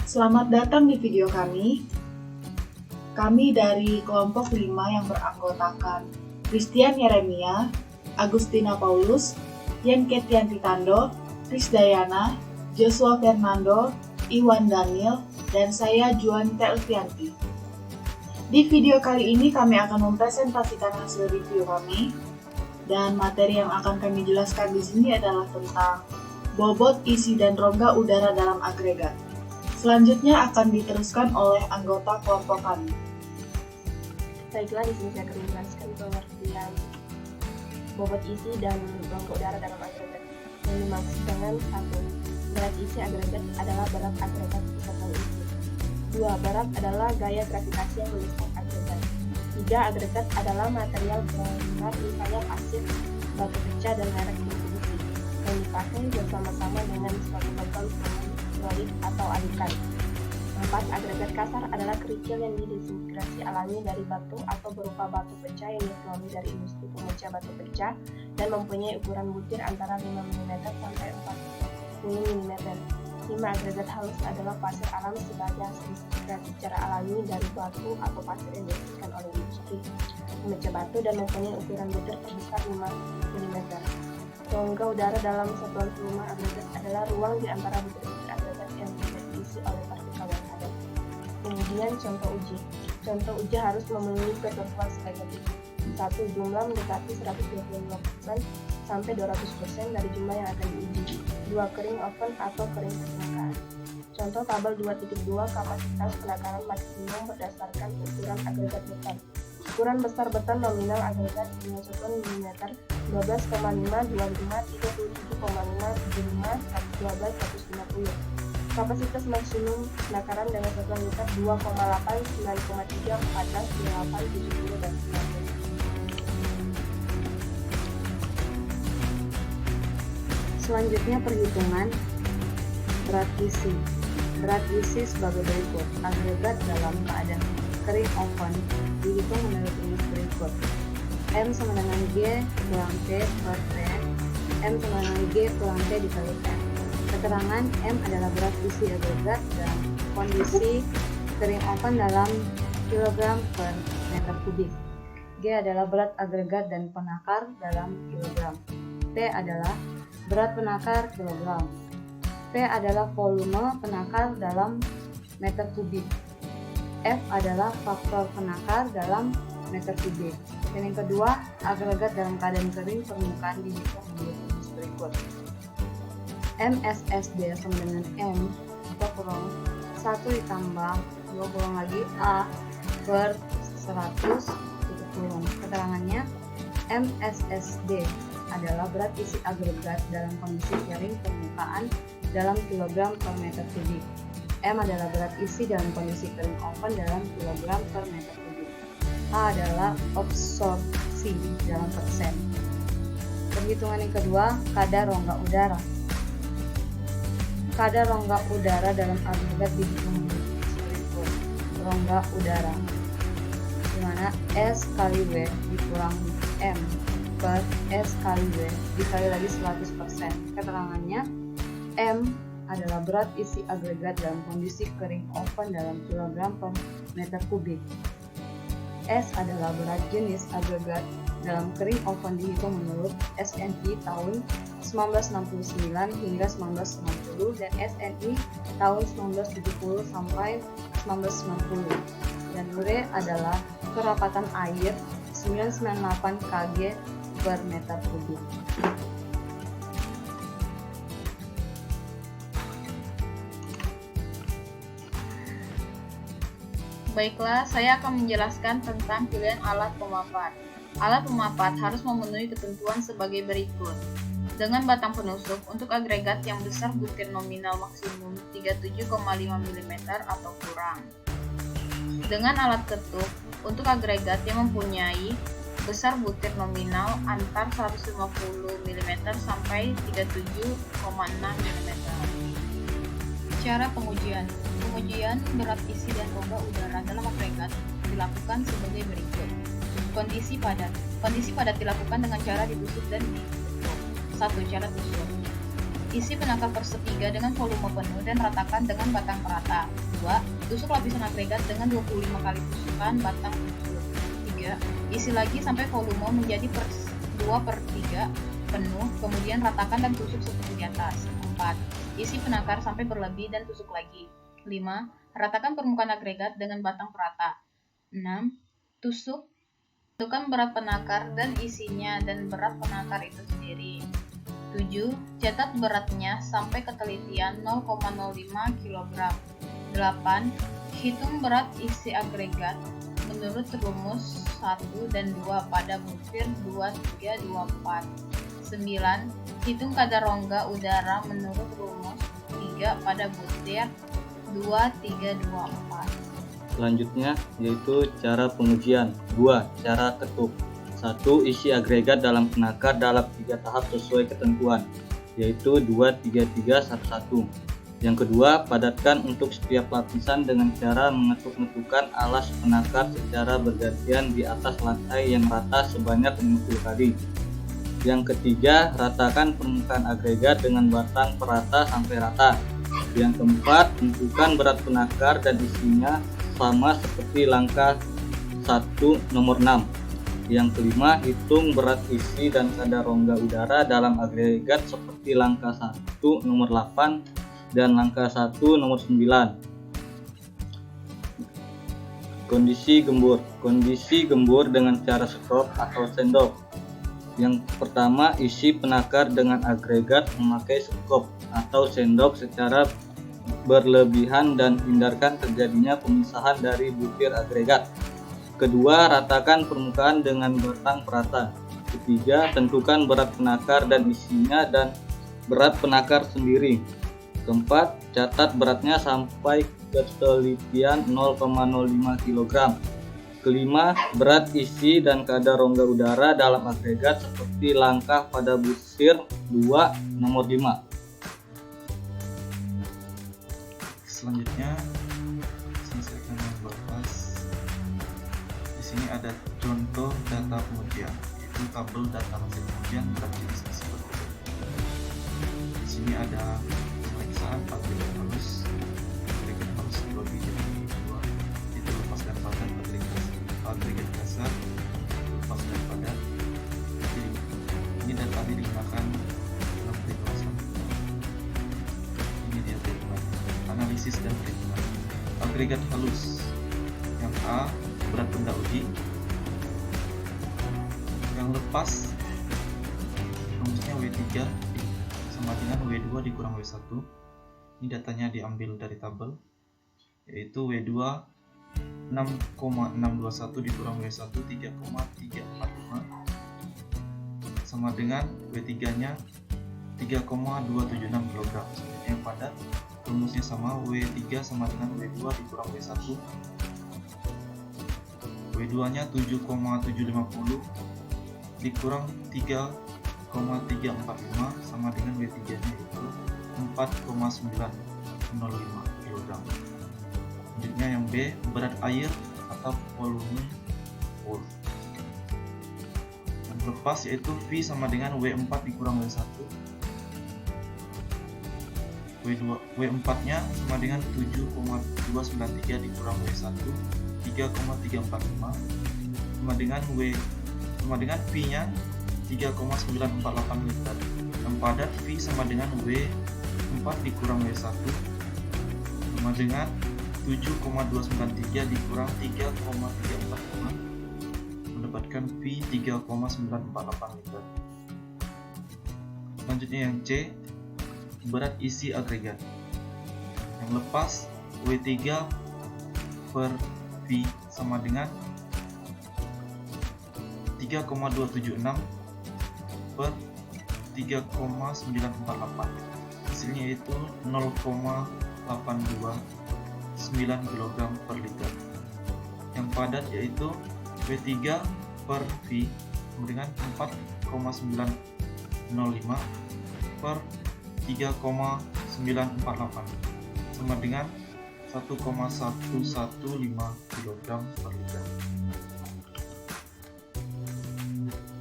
Selamat datang di video kami. Kami dari kelompok 5 yang beranggotakan Christian Yeremia, Agustina Paulus, Yen Ketianti Tando, Krisdayana, Joshua Fernando, Iwan Daniel, dan saya Juanita Elvianti. Di video kali ini kami akan mempresentasikan hasil review kami, dan materi yang akan kami jelaskan di sini adalah tentang bobot, isi, dan rongga udara dalam agregat. Selanjutnya akan diteruskan oleh anggota kelompok kami. Baiklah, di sini saya akan menjelaskan pengertian bobot isi dan rongga udara dalam agregat. Yang dimaksud dengan 1. Berat isi agregat adalah berat agregat beserta isi. 2. Berat adalah gaya gravitasi yang melipat agregat. 3. Agregat adalah material berat misalnya pasir, batu pecah, dan merek distribusi yang dipakai bersama-sama dengan suatu logam solid atau alitan. 4. Agregat kasar adalah kerikil yang didesintegrasi alami dari batu atau berupa batu pecah yang dikelola dari industri pemecah batu pecah dan mempunyai ukuran butir antara 5 mm sampai 40 mm. 5. Agregat halus adalah pasir alam sebagai hasil disintegrasi secara alami dari batu atau pasir yang dihasilkan oleh industri pemecah batu dan mempunyai ukuran butir terbesar 5 mm. Rongga udara dalam satuan volume agregat adalah ruang di antara butir-butir agregat yang tidak diisi oleh partikel yang padat. Kemudian contoh uji. Contoh uji harus memenuhi ketentuan sebagai berikut. 1. Jumlah mendekati 125% sampai 200% dari jumlah yang akan diuji. 2. Kering open atau kering permukaan. Contoh tabel 2.2 kapasitas penakaran maksimum berdasarkan ukuran agregat beton. Ukuran besar beton nominal agregat dengan satuan mm 12,5, 25, 37,5, 75, 112, 150. Kapasitas maksimum penakaran dengan satuan liter 2,8, 9,3, 14, 8, 70, dan 90. Selanjutnya perhitungan berat isi. Berat isi sebagai berikut. Agregat dalam keadaan kering open dihitung menurut rumus berikut. M sama dengan G kurang T per T. M sama dengan G kurang T dikali T. Keterangan M adalah berat isi agregat dan kondisi kering open dalam kilogram per meter kubik. G adalah berat agregat dan penakar dalam kilogram. T adalah berat penakar kilogram. P adalah volume penakar dalam meter kubik. F adalah faktor penakar dalam meter kubik. Dan yang kedua, agregat dalam keadaan kering permukaan dihitung menurut rumus berikut. MSSD sama dengan M kita kurang 1 ditambah 2 kurang lagi A per 100 tutup kurung. Keterangannya, MSSD adalah berat isi agregat dalam kondisi kering permukaan dalam kilogram per meter kubik. M adalah berat isi dalam kondisi kering open dalam kilogram per meter kubik. A adalah absorpsi dalam persen. Perhitungan yang kedua, kadar rongga udara. Kadar rongga udara dalam agregat dihitung berikut. Rongga udara, di mana S kali W dikurang M per S kali W dikali lagi 100%. Keterangannya, M adalah berat isi agregat dalam kondisi kering open dalam kilogram per meter kubik. S adalah berat jenis agregat dalam kering open dihitung menurut SNI tahun 1969 hingga 1990 dan SNI tahun 1970 sampai 1990. Dan Ure adalah kerapatan air 998 kg per meter kubik. Baiklah, saya akan menjelaskan tentang pilihan alat pemapat. Alat pemapat harus memenuhi ketentuan sebagai berikut. Dengan batang penusuk untuk agregat yang besar butir nominal maksimum 37,5 mm atau kurang. Dengan alat ketuk untuk agregat yang mempunyai besar butir nominal antar 150 mm sampai 37,6 mm. Cara pengujian. Pengujian berat isi dan rongga udara dalam agregat dilakukan sebagai berikut. Kondisi padat. Kondisi padat dilakukan dengan cara ditusuk dan ditutup. 1. Cara tusuk. Isi penakar persetiga dengan volume penuh dan ratakan dengan batang perata. 2. Tusuk lapisan agregat dengan 25 kali tusukan batang tusuk. 3. Isi lagi sampai volume menjadi 2/3 penuh, kemudian ratakan dan tusuk seperti di atas. 4. Isi penakar sampai berlebih dan tusuk lagi. 5. Ratakan permukaan agregat dengan batang perata. 6. Tentukan berat penakar dan isinya dan berat penakar itu sendiri. 7. Catat beratnya sampai ketelitian 0,05 kg. 8. Hitung berat isi agregat menurut rumus 1 dan 2 pada butir 2, 3, 2, 4. 9. Hitung kadar rongga udara menurut rumus 3 pada butir 2, 3, 2, 4. Selanjutnya yaitu cara pengujian. 2. Cara ketuk. 1. Isi agregat dalam penakar dalam 3 tahap sesuai ketentuan, yaitu 2, 3, 3, 1, 1. Yang kedua, padatkan untuk setiap lapisan dengan cara mengetuk-ngetukkan alas penakar secara bergantian di atas lantai yang rata sebanyak 50 kali. Yang ketiga, ratakan permukaan agregat dengan batang perata sampai rata. Yang keempat, tentukan berat penakar dan isinya sama seperti langkah 1 nomor 6. Yang kelima, hitung berat isi dan kadar rongga udara dalam agregat seperti langkah 1 nomor 8 dan langkah 1 nomor 9. Kondisi gembur. Kondisi gembur dengan cara skop atau sendok. Yang pertama, isi penakar dengan agregat memakai skop atau sendok secara berlebihan dan hindarkan terjadinya pemisahan dari butir agregat. Kedua, ratakan permukaan dengan batang perata. Ketiga, tentukan berat penakar dan isinya dan berat penakar sendiri. Keempat, catat beratnya sampai ketelitian 0,05 kg. Kelima, berat isi dan kadar rongga udara dalam agregat seperti langkah pada butir 2 nomor 5. Selanjutnya, saya akan membahas. Di sini ada contoh data pengujian, yaitu tabel data hasil pengujian berat jenis seperti ini. Di sini ada pemeriksaan agregat halus dibagi jadi 2, itu lepas dan padat, agregat dasar lepas dan padat. Jadi ini data ini digunakan dalam perhitungan. Ini dia perhitungan analisis dan perhitungan agregat halus. Yang A, berat benda uji. Yang lepas rumusnya W3 sama dengan W2 dikurang W1. Ini datanya diambil dari tabel, yaitu W2 6,621 dikurang W1 3,345 sama dengan W3 nya 3,276 kg. Yang padat rumusnya sama, W3 sama dengan W2 dikurang W1. W2 nya 7,750 dikurang 3,345 sama dengan W3 nya itu 4,905 kg. Selanjutnya yang B, berat air atau volume volt. Yang lepas yaitu V sama dengan W4 dikurang W1. W4 nya sama dengan 7,293 dikurang W1 3,345 sama dengan V nya 3,948 liter. Yang padat V sama dengan W4 dikurang W1 sama dengan 7,293 dikurang 3,345 mendapatkan V 3,948 liter. Selanjutnya yang C, berat isi agregat. Yang lepas W3 per V sama dengan 3,276 per 3,948. Hasilnya itu 0,829 kg per liter. Yang padat yaitu W3 per V sama dengan 4,905 per 3,948 sama dengan 1,115 kg per liter.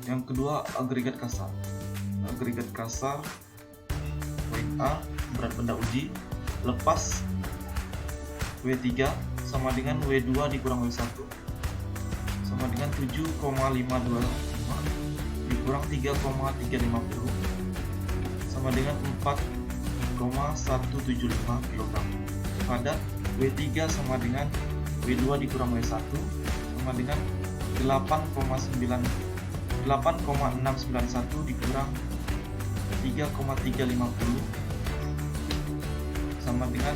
Yang kedua, agregat kasar. Agregat kasar poin A berat benda uji, lepas W3 sama dengan W2 dikurang W1 sama dengan 7,525 dikurang 3,350 sama dengan 4,175 kg. Padat W3 sama dengan W2 dikurang W1 sama dengan 8,691 dikurang 3,350 sama dengan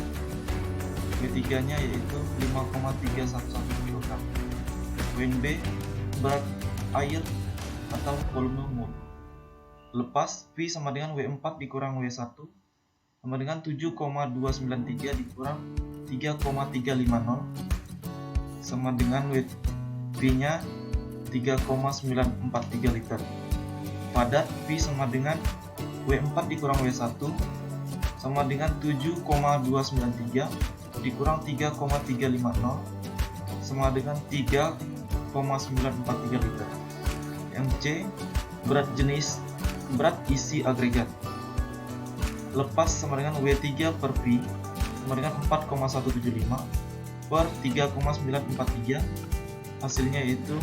W3 nya yaitu 5,311 kg. WNB berat air atau volume mol. Lepas V sama dengan W4 dikurang W1 sama dengan 7,293 dikurang 3,350 sama dengan V nya 3,943 liter. Padat V sama dengan W4 dikurang W1 sama dengan 7,293 dikurang 3,350 sama dengan 3,943 liter. MC berat isi agregat. Lepas sama dengan W3 per V sama dengan 4,175 per 3,943, hasilnya yaitu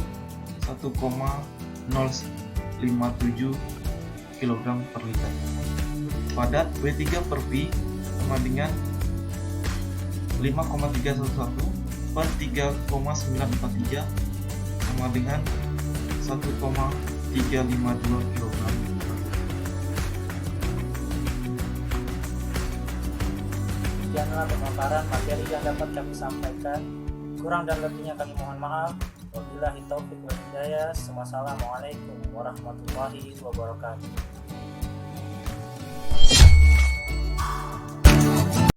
1,057 kg per liter. Padat W3 per V sama dengan 5,311 per 3,943 sama dengan 1,352 kg. Demikianlah pemaparan materi yang dapat kami sampaikan. Kurang dan lebihnya kami mohon maaf. Wabillahi taufiq wal hidayah. Wassalamualaikum warahmatullahi wabarakatuh.